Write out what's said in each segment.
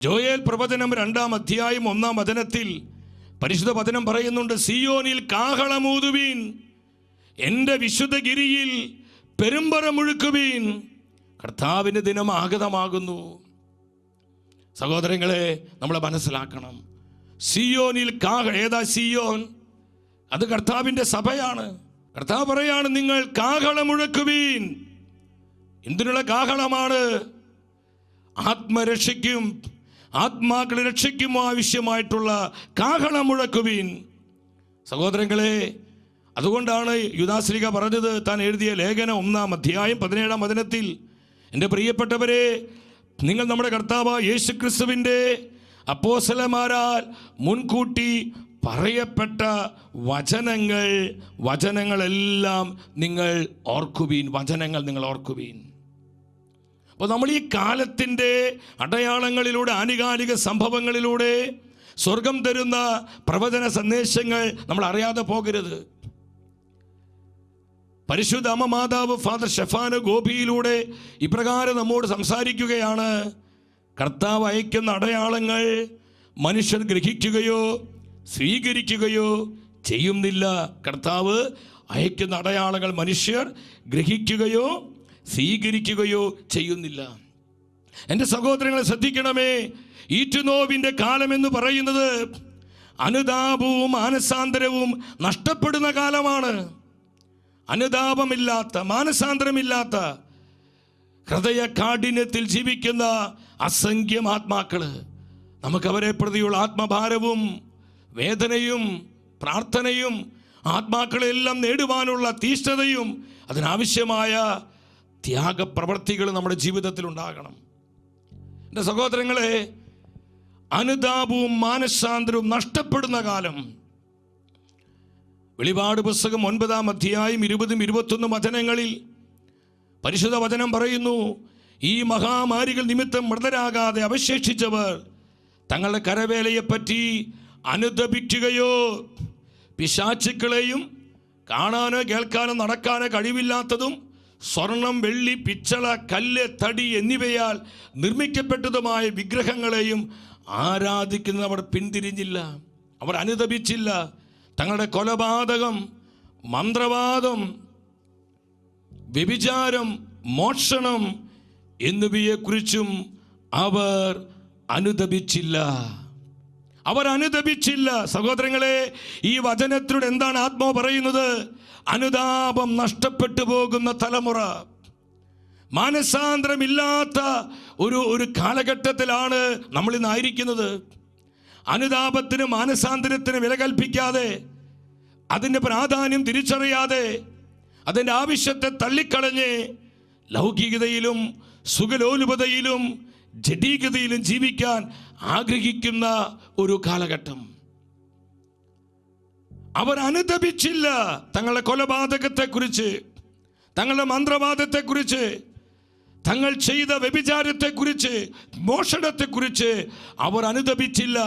Joel പ്രവചനം 2-ാം അധ്യായം 1-ാം വചനത്തിൽ പരിശുദ്ധ വചനം പറയുന്നുണ്ട്, സിയോനിൽ കാഹളമൂതുവീൻ, എൻ്റെ വിശുദ്ധഗിരിയിൽ പെരുമ്പറ മുഴുക്കുവീൻ, കർത്താവിൻ്റെ ദിനം ആഗതമാകുന്നു. സഹോദരങ്ങളെ, നമ്മൾ മനസ്സിലാക്കണം, സിയോനിൽ ഏതാ സിയോൻ? അത് കർത്താവിൻ്റെ സഭയാണ്. കർത്താവ് പറയാണ്, നിങ്ങൾ കാഹളം മുഴക്കുവീൻ. എന്തിനുള്ള കാഹളമാണ്? ആത്മരക്ഷയ്ക്കും ആത്മാക്കളെ രക്ഷയ്ക്കും ആവശ്യമായിട്ടുള്ള കാഹളം മുഴക്കുവീൻ. സഹോദരങ്ങളെ, അതുകൊണ്ടാണ് യൂദാശ്ലീഹ പറഞ്ഞത്, താൻ എഴുതിയ ലേഖനം 1-ാം അധ്യായം 17-ാം വചനത്തിൽ, എൻ്റെ പ്രിയപ്പെട്ടവരെ, നിങ്ങൾ നമ്മുടെ കർത്താവ് യേശുക്രിസ്തുവിൻ്റെ അപ്പോസ്തലന്മാരാൽ മുൻകൂട്ടി പറയപ്പെട്ട വചനങ്ങളെല്ലാം നിങ്ങൾ ഓർക്കുവീൻ. വചനങ്ങൾ നിങ്ങൾ ഓർക്കുവീൻ. അപ്പോൾ നമ്മൾ ഈ കാലത്തിൻ്റെ അടയാളങ്ങളിലൂടെ, ആനുകാലിക സംഭവങ്ങളിലൂടെ സ്വർഗം തരുന്ന പ്രവചന സന്ദേശങ്ങൾ നമ്മൾ അറിയാതെ പോകരുത്. പരിശുദ്ധ അമ്മ മാതാവ് ഫാദർ ഷെഫാന ഗോപിയിലൂടെ ഇപ്രകാരം നമ്മോട് സംസാരിക്കുകയാണ്. കർത്താവ് അയക്കുന്ന അടയാളങ്ങൾ മനുഷ്യർ ഗ്രഹിക്കുകയോ സ്വീകരിക്കുകയോ ചെയ്യുന്നില്ല. കർത്താവ് അയക്കുന്ന അടയാളങ്ങൾ മനുഷ്യർ ഗ്രഹിക്കുകയോ സ്വീകരിക്കുകയോ ചെയ്യുന്നില്ല. എൻ്റെ സഹോദരങ്ങളെ ശ്രദ്ധിക്കണമേ, ഈറ്റുനോവിൻ്റെ കാലമെന്ന് പറയുന്നത് അനുതാപവും മാനസാന്തരവും നഷ്ടപ്പെടുന്ന കാലമാണ്. അനുതാപമില്ലാത്ത, മാനസാന്തരമില്ലാത്ത, ഹൃദയ കാഠിന്യത്തിൽ ജീവിക്കുന്ന അസംഖ്യം ആത്മാക്കൾ, നമുക്കവരെ പ്രതിയുള്ള ആത്മഭാരവും വേദനയും പ്രാർത്ഥനയും ആത്മാക്കളെല്ലാം നേടുവാനുള്ള തീഷ്ണതയും അതിനാവശ്യമായ ത്യാഗപ്രവർത്തികൾ നമ്മുടെ ജീവിതത്തിൽ ഉണ്ടാകണം. എൻ്റെ സഹോദരങ്ങളെ, അനുതാപവും മാനസാന്തരവും നഷ്ടപ്പെടുന്ന കാലം. വെളിപാട് പുസ്തകം 9-ാം അധ്യായം 20-21 വചനങ്ങളിൽ പരിശുദ്ധ വചനം പറയുന്നു, ഈ മഹാമാരികൾ നിമിത്തം മൃതരാകാതെ അവശേഷിച്ചവർ തങ്ങളുടെ കരവേലയെപ്പറ്റി അനുതപിക്കുകയോ പിശാചുക്കളെയും കാണാനോ കേൾക്കാനോ നടക്കാനോ കഴിവില്ലാത്തതും സ്വർണം, വെള്ളി, പിച്ചള, കല്ല്, തടി എന്നിവയാൽ നിർമ്മിക്കപ്പെട്ടതുമായ വിഗ്രഹങ്ങളെയും ആരാധിക്കുന്നവർ പിന്തിരിഞ്ഞില്ല. അവർ അനുതപിച്ചില്ല. തങ്ങളുടെ കൊലപാതകം, മന്ത്രവാദം, വ്യഭിചാരം, മോഷണം എന്നിവയെക്കുറിച്ചും അവർ അനുതപിച്ചില്ല. സഹോദരങ്ങളെ, ഈ വചനത്തിലൂടെ എന്താണ് ആത്മാവ് പറയുന്നത്? അനുതാപം നഷ്ടപ്പെട്ടു പോകുന്ന തലമുറ, മാനസാന്തരമില്ലാത്ത ഒരു കാലഘട്ടത്തിലാണ് നമ്മൾ ഇന്നായിരിക്കുന്നത്. അനുതാപത്തിന് മാനസാന്തരത്തിന് വില കൽപ്പിക്കാതെ, അതിൻ്റെ പ്രാധാന്യം തിരിച്ചറിയാതെ, അതിൻ്റെ ആവശ്യത്തെ തള്ളിക്കളഞ്ഞ് ലൗകികതയിലും സുഖലോലുപതയിലും ജഡീകതയിലും ജീവിക്കാൻ ആഗ്രഹിക്കുന്ന ഒരു കാലഘട്ടം. അവർ അനുതപിച്ചില്ല. തങ്ങളുടെ കൊലപാതകത്തെക്കുറിച്ച്, തങ്ങളുടെ മന്ത്രവാദത്തെക്കുറിച്ച്, തങ്ങൾ ചെയ്ത വ്യഭിചാരത്തെക്കുറിച്ച്, മോഷണത്തെക്കുറിച്ച് അവർ അനുതപിച്ചില്ല.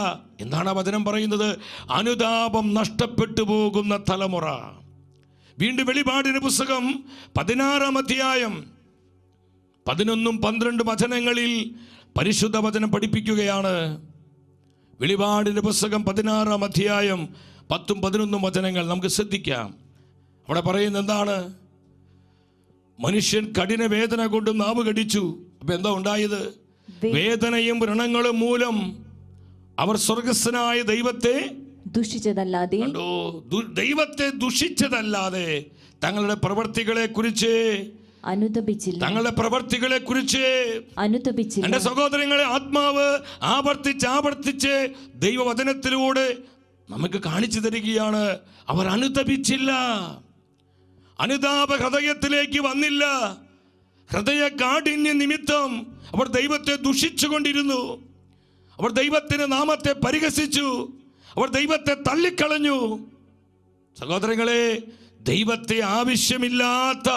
എന്താണ് ആ വചനം പറയുന്നത്? അനുതാപം നഷ്ടപ്പെട്ടു പോകുന്ന തലമുറ. വീണ്ടും വെളിപാടിന്റെ പുസ്തകം 16-ാം അധ്യായം 11-12 വചനങ്ങളിൽ പരിശുദ്ധ വചനം പഠിപ്പിക്കുകയാണ്. വെളിപാടിന്റെ പുസ്തകം 16-ാം അധ്യായം 10-11 വചനങ്ങൾ നമുക്ക് ശ്രദ്ധിക്കാം. അവിടെ പറയുന്നത് എന്താണ്? മനുഷ്യൻ കഠിന വേദന കൊണ്ട് നാവ് കടിച്ചു. അപ്പൊ എന്താ ഉണ്ടായത്? വേദനയും വ്രണങ്ങളും മൂലം അവർ സ്വർഗസ്ഥനായ ദൈവത്തെ ദുഷിച്ചതല്ലാതെ തങ്ങളുടെ പ്രവർത്തികളെ കുറിച്ച് അനുതപിച്ചില്ല. എന്റെ സഹോദരങ്ങളെ, ആത്മാവ് ആവർത്തിച്ച് ദൈവവചനത്തിലൂടെ നമുക്ക് കാണിച്ചു തരികയാണ്. അവർ അനുതപിച്ചില്ല. അനുതാപ ഹൃദയത്തിലേക്ക് വന്നില്ല. ഹൃദയ കാഠിന്യ നിമിത്തം അവർ ദൈവത്തെ ദുഷിച്ചുകൊണ്ടിരുന്നു. അവർ ദൈവത്തിന്റെ നാമത്തെ പരിഹസിച്ചു. അവർ ദൈവത്തെ തള്ളിക്കളഞ്ഞു. സഹോദരങ്ങളെ, ദൈവത്തെ ആവശ്യമില്ലാത്ത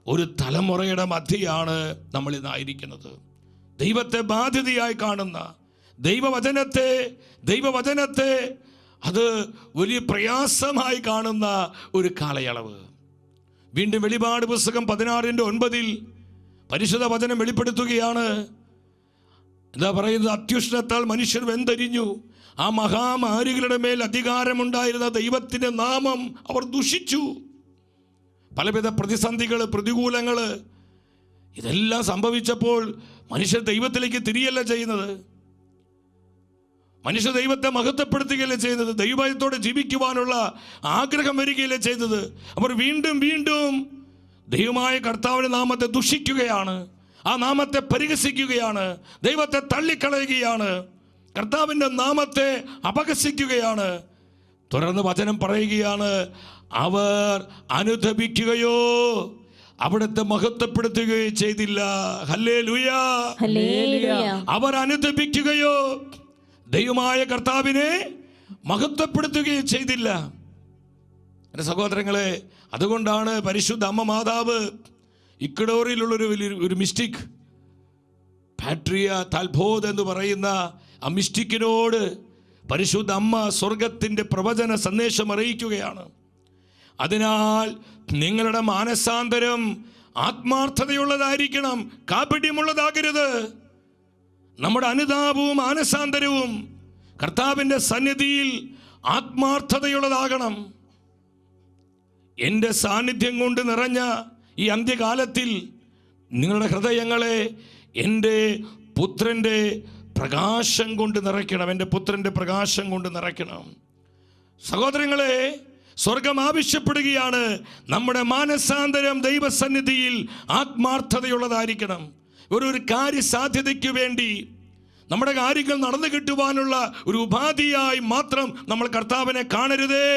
ഒരു തലമുറയുടെ മധ്യയാണ് നമ്മൾ ഇന്നായിരിക്കുന്നത്. ദൈവത്തെ ബാധ്യതയായി കാണുന്ന, ദൈവവചനത്തെ അത് വലിയ പ്രയാസമായി കാണുന്ന ഒരു കാലയളവ്. വീണ്ടും വെളിപാട് പുസ്തകം 16-9 പരിശുദ്ധ വചനം വെളിപ്പെടുത്തുകയാണ്. എന്താ പറയുന്നത്? അത്യുഷ്ണത്താൽ മനുഷ്യർ വെന്തരിഞ്ഞു. ആ മഹാമാരികളുടെ മേൽ അധികാരമുണ്ടായിരുന്ന ദൈവത്തിൻ്റെ നാമം അവർ ദുഷിച്ചു. പലവിധ പ്രതിസന്ധികൾ, പ്രതികൂലങ്ങൾ, ഇതെല്ലാം സംഭവിച്ചപ്പോൾ മനുഷ്യർ ദൈവത്തിലേക്ക് തിരിയല്ല ചെയ്യുന്നത്. മനുഷ്യ ദൈവത്തെ മഹത്വപ്പെടുത്തുകയല്ലേ ചെയ്യുന്നത്. ദൈവത്തോടെ ജീവിക്കുവാനുള്ള ആഗ്രഹം വരികയല്ലേ ചെയ്തത്. അവർ വീണ്ടും വീണ്ടും ദൈവമായ കർത്താവിൻ്റെ നാമത്തെ ദുഷിക്കുകയാണ്, ആ നാമത്തെ പരിഹസിക്കുകയാണ്, ദൈവത്തെ തള്ളിക്കളയുകയാണ്, കർത്താവിൻ്റെ നാമത്തെ അപഹസിക്കുകയാണ്. തുടർന്ന് വചനം പറയുകയാണ്, അവർ അനുതപിക്കുകയോ അവിടുത്തെ മഹത്വപ്പെടുത്തുകയോ ചെയ്തില്ല. Hallelujah, hallelujah. അവർ അനുതപിക്കുകയോ ദൈവമായ കർത്താവിനെ മഹത്വപ്പെടുത്തുകയോ ചെയ്തില്ല. എൻ്റെ സഹോദരങ്ങളെ, അതുകൊണ്ടാണ് പരിശുദ്ധ അമ്മ മാതാവ് ഇക്വഡോറിലുള്ളൊരു വലിയൊരു മിസ്റ്റിക്, പാട്രിയ താൽബോധ് എന്ന് പറയുന്ന ആ മിസ്റ്റിക്കിനോട് പരിശുദ്ധ അമ്മ സ്വർഗത്തിൻ്റെ പ്രവചന സന്ദേശം അറിയിക്കുകയാണ്. അതിനാൽ നിങ്ങളുടെ മാനസാന്തരം ആത്മാർത്ഥതയുള്ളതായിരിക്കണം, കാപട്യമുള്ളതാകരുത്. നമ്മുടെ അനുതാപവും മാനസാന്തരവും കർത്താവിൻ്റെ സന്നിധിയിൽ ആത്മാർത്ഥതയുള്ളതാകണം. എൻ്റെ സാന്നിധ്യം കൊണ്ട് നിറഞ്ഞ ഈ അന്ത്യകാലത്തിൽ നിങ്ങളുടെ ഹൃദയങ്ങളെ എൻ്റെ പുത്രൻ്റെ പ്രകാശം കൊണ്ട് നിറയ്ക്കണം, എൻ്റെ പുത്രൻ്റെ പ്രകാശം കൊണ്ട് നിറയ്ക്കണം. സഹോദരങ്ങളെ, സ്വർഗം ആവശ്യപ്പെടുകയാണ് നമ്മുടെ മാനസാന്തരം ദൈവസന്നിധിയിൽ ആത്മാർത്ഥതയുള്ളതായിരിക്കണം. ഒരു കാര്യസാധ്യതയ്ക്ക് വേണ്ടി, നമ്മുടെ കാര്യങ്ങൾ നടന്നു കിട്ടുവാനുള്ള ഒരു ഉപാധിയായി മാത്രം നമ്മൾ കർത്താവിനെ കാണരുതേ.